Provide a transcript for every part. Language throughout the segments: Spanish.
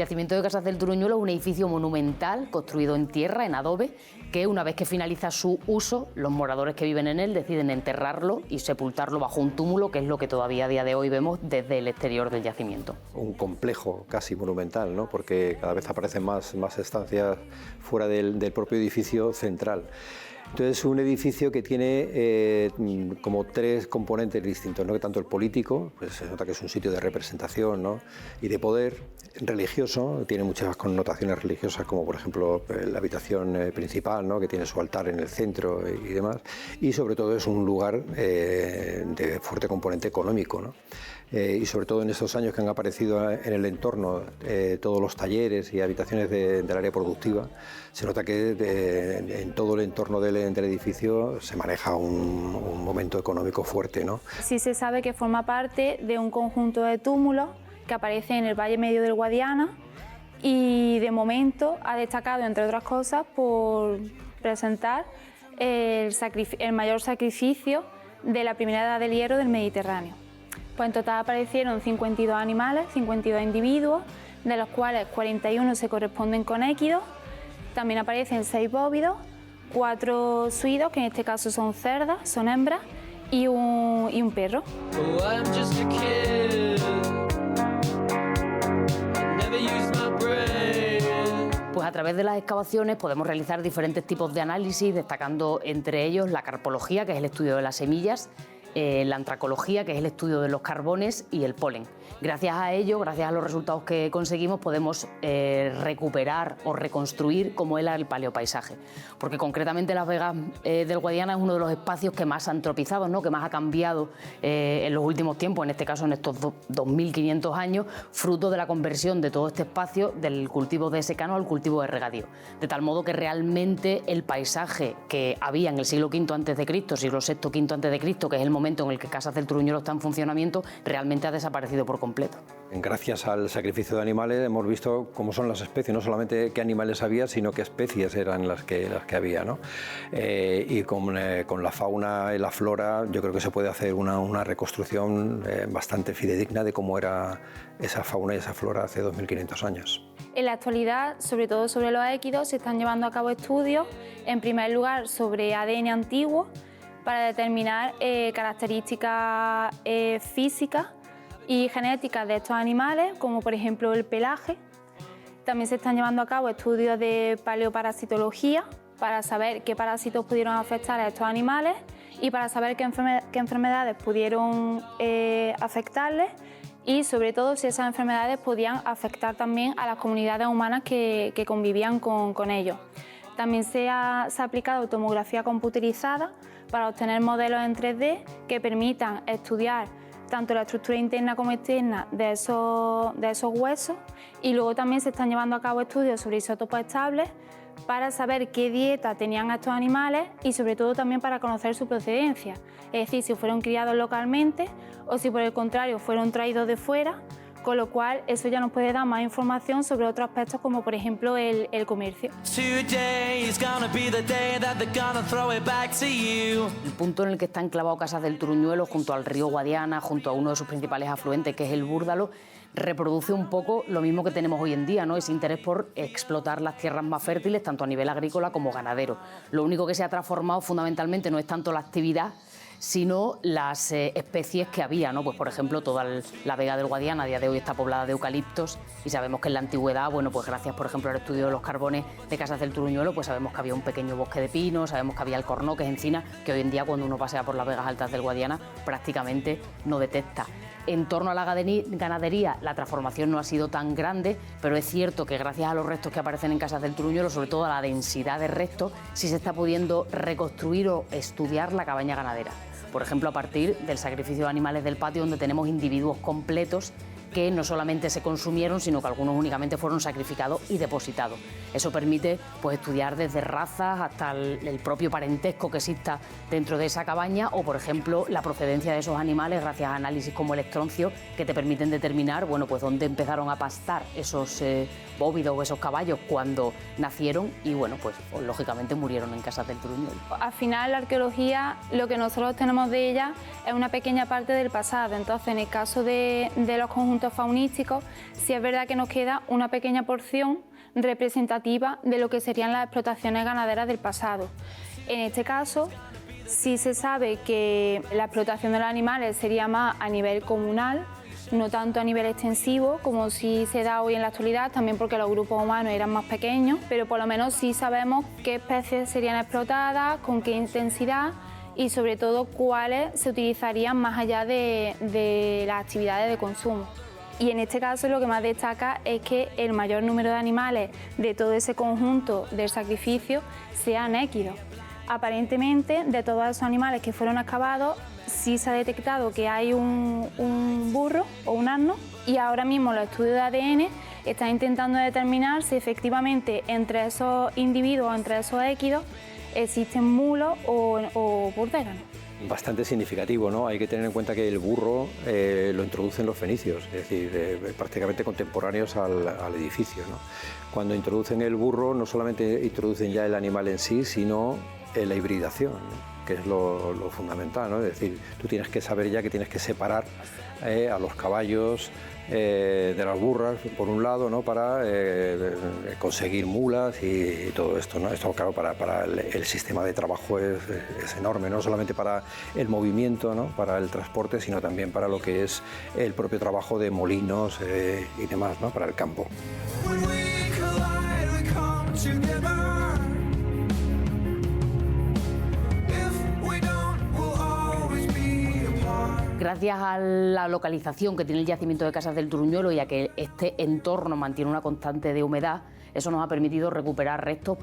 yacimiento de Casas del Turuñuelo es un edificio monumental construido en tierra, en adobe, que una vez que finaliza su uso, los moradores que viven en él deciden enterrarlo y sepultarlo bajo un túmulo, que es lo que todavía a día de hoy vemos desde el exterior del yacimiento. Un complejo casi monumental, ¿no? Porque cada vez aparecen más estancias fuera del propio edificio central. Entonces es un edificio que tiene como tres componentes distintos, ¿no? Que tanto el político, pues se nota que es un sitio de representación, ¿no? Y de poder, religioso, tiene muchas connotaciones religiosas, como por ejemplo la habitación principal, ¿no? Que tiene su altar en el centro y demás, y sobre todo es un lugar de fuerte componente económico, ¿no? Y sobre todo en estos años que han aparecido en el entorno todos los talleres y habitaciones del área productiva, se nota que en todo el entorno del edificio se maneja un momento económico fuerte, ¿no? Sí se sabe que forma parte de un conjunto de túmulos que aparece en el Valle Medio del Guadiana y de momento ha destacado, entre otras cosas, por presentar el mayor sacrificio de la primera edad del hierro del Mediterráneo. Pues en total aparecieron 52 animales, 52 individuos, de los cuales 41 se corresponden con équidos. También aparecen 6 bóvidos, 4 suidos, que en este caso son cerdas, son hembras, y un perro. Pues a través de las excavaciones podemos realizar diferentes tipos de análisis, destacando entre ellos la carpología, que es el estudio de las semillas, la antracología, que es el estudio de los carbones, y el polen. Gracias a ello, gracias a los resultados que conseguimos, podemos recuperar o reconstruir cómo era el paleopaisaje. Porque concretamente Las Vegas del Guadiana es uno de los espacios que más antropizados, ¿no? Que más ha cambiado en los últimos tiempos, en este caso en estos 2500 años, fruto de la conversión de todo este espacio del cultivo de secano al cultivo de regadío. De tal modo que realmente el paisaje que había en el siglo V a.C., siglo VI, V a.C., que es el momento en el que Casas del Turuñuelo está en funcionamiento, realmente ha desaparecido por completo. Gracias al sacrificio de animales hemos visto cómo son las especies, no solamente qué animales había, sino qué especies eran las que había, ¿no? Y con la fauna y la flora yo creo que se puede hacer una reconstrucción bastante fidedigna de cómo era esa fauna y esa flora hace 2500 años. En la actualidad, sobre todo sobre los équidos, se están llevando a cabo estudios, en primer lugar sobre ADN antiguo, para determinar características físicas y genéticas de estos animales, como por ejemplo el pelaje. También se están llevando a cabo estudios de paleoparasitología para saber qué parásitos pudieron afectar a estos animales y para saber qué enfermedades pudieron afectarles y sobre todo si esas enfermedades podían afectar también a las comunidades humanas que convivían con ellos. También se ha aplicado tomografía computerizada para obtener modelos en 3D que permitan estudiar tanto la estructura interna como externa de esos huesos, y luego también se están llevando a cabo estudios sobre isótopos estables para saber qué dieta tenían estos animales y sobre todo también para conocer su procedencia, es decir, si fueron criados localmente o si por el contrario fueron traídos de fuera, con lo cual eso ya nos puede dar más información sobre otros aspectos como por ejemplo el comercio. El punto en el que está enclavado Casas del Turuñuelo, junto al río Guadiana, junto a uno de sus principales afluentes, que es el Búrdalo, reproduce un poco lo mismo que tenemos hoy en día, ¿no? Ese interés por explotar las tierras más fértiles, tanto a nivel agrícola como ganadero. Lo único que se ha transformado fundamentalmente no es tanto la actividad, sino las especies que había, ¿no? Pues por ejemplo, toda la Vega del Guadiana a día de hoy está poblada de eucaliptos y sabemos que en la antigüedad, bueno, pues gracias por ejemplo al estudio de los carbones de Casas del Turuñuelo, pues sabemos que había un pequeño bosque de pinos, sabemos que había alcornoques, encinas, que hoy en día cuando uno pasea por las Vegas altas del Guadiana prácticamente no detecta. En torno a la ganadería, la transformación no ha sido tan grande, pero es cierto que gracias a los restos que aparecen en Casas del Turuñuelo, sobre todo a la densidad de restos, sí se está pudiendo reconstruir o estudiar la cabaña ganadera. Por ejemplo, a partir del sacrificio de animales del patio, donde tenemos individuos completos que no solamente se consumieron, sino que algunos únicamente fueron sacrificados y depositados. Eso permite pues, estudiar desde razas hasta el propio parentesco que exista dentro de esa cabaña o, por ejemplo, la procedencia de esos animales gracias a análisis como el estroncio que te permiten determinar bueno, pues, dónde empezaron a pastar esos bóvidos o esos caballos cuando nacieron y, bueno, pues lógicamente murieron en Casas del Turuñuelo. Al final, la arqueología, lo que nosotros tenemos de ella es una pequeña parte del pasado. Entonces, en el caso de los conjuntos yacimientos faunísticos, sí es verdad que nos queda una pequeña porción representativa de lo que serían las explotaciones ganaderas del pasado. En este caso, sí se sabe que la explotación de los animales sería más a nivel comunal, no tanto a nivel extensivo como sí se da hoy en la actualidad, también porque los grupos humanos eran más pequeños, pero por lo menos sí sabemos qué especies serían explotadas, con qué intensidad y sobre todo cuáles se utilizarían más allá de las actividades de consumo. Y en este caso lo que más destaca es que el mayor número de animales de todo ese conjunto del sacrificio sean équidos. Aparentemente, de todos esos animales que fueron excavados, sí se ha detectado que hay un burro o un asno, y ahora mismo los estudios de ADN están intentando determinar si efectivamente entre esos individuos, entre esos équidos, existen mulos o burdéganos. Bastante significativo, ¿no? Hay que tener en cuenta que el burro lo introducen los fenicios, es decir, prácticamente contemporáneos al edificio, ¿no? Cuando introducen el burro, no solamente introducen ya el animal en sí, sino la hibridación, ¿no? Que es lo fundamental, ¿no? Es decir, tú tienes que saber ya que tienes que separar a los caballos de las burras, por un lado, ¿no? Para conseguir mulas y todo esto, ¿no? Esto, claro, para el sistema de trabajo es enorme, no solamente para el movimiento, ¿no? Para el transporte, sino también para lo que es el propio trabajo de molinos y demás, ¿no? Para el campo. Gracias a la localización que tiene el yacimiento de Casas del Truñuelo y a que este entorno mantiene una constante de humedad, eso nos ha permitido recuperar restos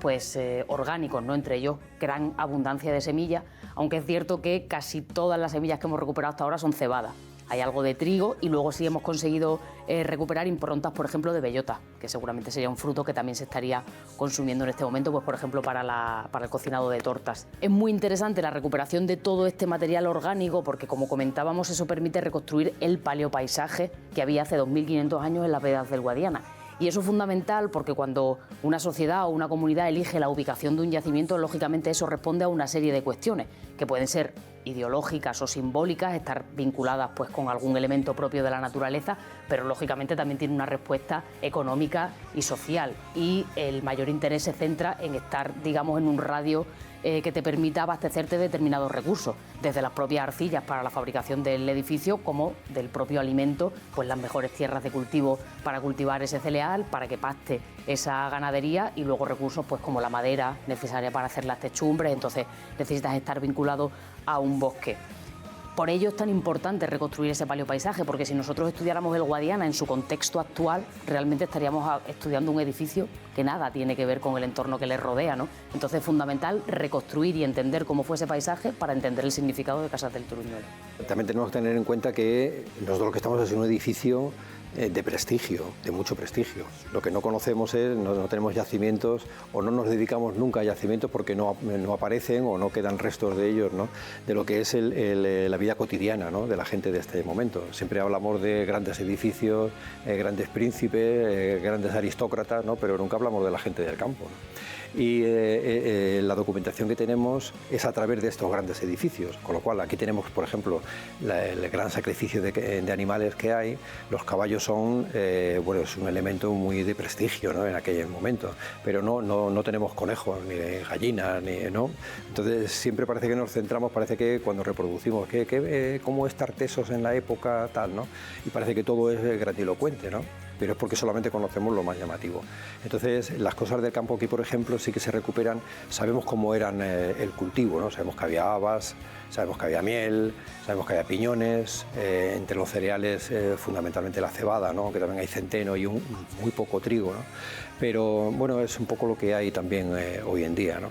orgánicos, ¿no? Entre ellos gran abundancia de semillas, aunque es cierto que casi todas las semillas que hemos recuperado hasta ahora son cebadas. Hay algo de trigo y luego sí hemos conseguido recuperar improntas, por ejemplo, de bellota, que seguramente sería un fruto que también se estaría consumiendo en este momento, pues por ejemplo, para el cocinado de tortas. Es muy interesante la recuperación de todo este material orgánico porque, como comentábamos, eso permite reconstruir el paleopaisaje que había hace 2.500 años en las vedas del Guadiana. Y eso es fundamental porque cuando una sociedad o una comunidad elige la ubicación de un yacimiento, lógicamente eso responde a una serie de cuestiones que pueden ser ideológicas o simbólicas, estar vinculadas pues con algún elemento propio de la naturaleza, pero lógicamente también tiene una respuesta económica y social, y el mayor interés se centra en estar, digamos, en un radio que te permita abastecerte de determinados recursos, desde las propias arcillas para la fabricación del edificio como del propio alimento, pues las mejores tierras de cultivo para cultivar ese cereal, para que paste esa ganadería, y luego recursos pues como la madera necesaria para hacer las techumbres. Entonces necesitas estar vinculado a un bosque. Por ello es tan importante reconstruir ese paleopaisaje, porque si nosotros estudiáramos el Guadiana en su contexto actual, realmente estaríamos estudiando un edificio que nada tiene que ver con el entorno que le rodea, ¿no? Entonces es fundamental reconstruir y entender cómo fue ese paisaje para entender el significado de Casas del Truñuelo. También tenemos que tener en cuenta que nosotros lo que estamos es en un edificio de prestigio, de mucho prestigio. Lo que no conocemos es, no tenemos yacimientos o no nos dedicamos nunca a yacimientos porque no aparecen o no quedan restos de ellos, ¿no? De lo que es la vida cotidiana, ¿no? De la gente de este momento. Siempre hablamos de grandes edificios, grandes príncipes, grandes aristócratas, ¿no? Pero nunca hablamos de la gente del campo, ¿no? Y la documentación que tenemos es a través de estos grandes edificios, con lo cual aquí tenemos, por ejemplo, el gran sacrificio de animales que hay. Los caballos son, bueno, es un elemento muy de prestigio, ¿no? En aquel momento, pero no tenemos conejos, ni gallinas, ¿no? Entonces siempre parece que nos centramos, parece que cuando reproducimos, cómo es Tartesos en la época tal, ¿no? Y parece que todo es grandilocuente, ¿no? Pero es porque solamente conocemos lo más llamativo. Entonces, las cosas del campo aquí, por ejemplo, sí que se recuperan. Sabemos cómo eran el cultivo, ¿no? Sabemos que había habas, sabemos que había miel, sabemos que había piñones, entre los cereales fundamentalmente la cebada, ¿no? Que también hay centeno y muy poco trigo, ¿no? Pero bueno, es un poco lo que hay también hoy en día, ¿no?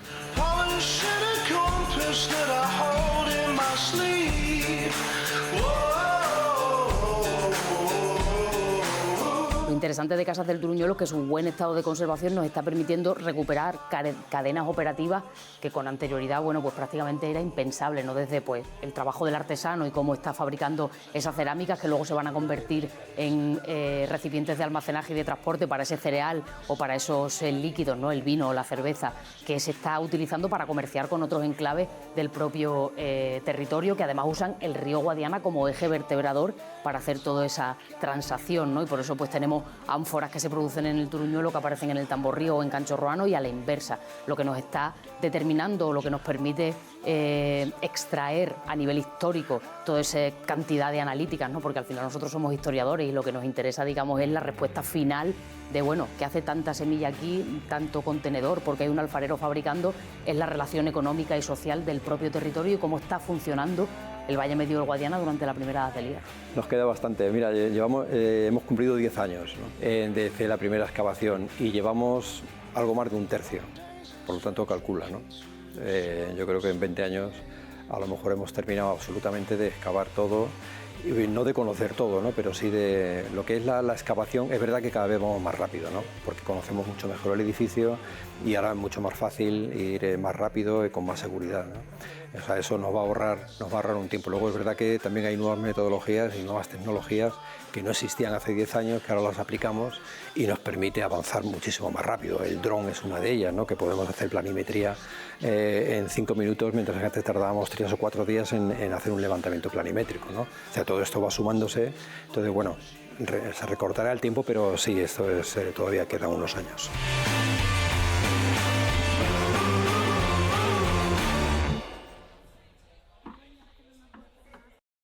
Lo interesante de Casas del Truñuelo es que su buen estado de conservación nos está permitiendo recuperar cadenas operativas que con anterioridad, bueno, pues prácticamente era impensable, ¿no? Desde pues el trabajo del artesano y cómo está fabricando esas cerámicas que luego se van a convertir en recipientes de almacenaje y de transporte para ese cereal o para esos líquidos, ¿no? El vino o la cerveza, que se está utilizando para comerciar con otros enclaves del propio territorio, que además usan el río Guadiana como eje vertebrador para hacer toda esa transacción, ¿no? Y por eso pues tenemos ánforas que se producen en el Truñuelo que aparecen en el Tamborrío o en Canchorroano y a la inversa, lo que nos está determinando, lo que nos permite extraer a nivel histórico toda esa cantidad de analíticas, ¿no? Porque al final nosotros somos historiadores y lo que nos interesa, digamos, es la respuesta final de, bueno, ¿qué hace tanta semilla aquí, tanto contenedor? Porque hay un alfarero fabricando, es la relación económica y social del propio territorio y cómo está funcionando el Valle Medio del Guadiana durante la primera edad del hierro. Nos queda bastante. Mira, hemos cumplido 10 años, ¿no? Desde la primera excavación y llevamos algo más de un tercio, por lo tanto calcula, ¿no? Yo creo que en 20 años a lo mejor hemos terminado absolutamente de excavar todo, y no de conocer todo, ¿no? Pero sí de lo que es la excavación. Es verdad que cada vez vamos más rápido, ¿no? Porque conocemos mucho mejor el edificio y ahora es mucho más fácil ir más rápido y con más seguridad, ¿no? O sea, eso nos va a ahorrar un tiempo. Luego es verdad que también hay nuevas metodologías y nuevas tecnologías que no existían hace 10 años, que ahora las aplicamos y nos permite avanzar muchísimo más rápido. El dron es una de ellas, ¿no? Que podemos hacer planimetría en 5 minutos, mientras que antes tardábamos 3 o 4 días en hacer un levantamiento planimétrico, ¿no? O sea, todo esto va sumándose. Entonces, bueno, se recortará el tiempo, pero sí, esto todavía quedan unos años.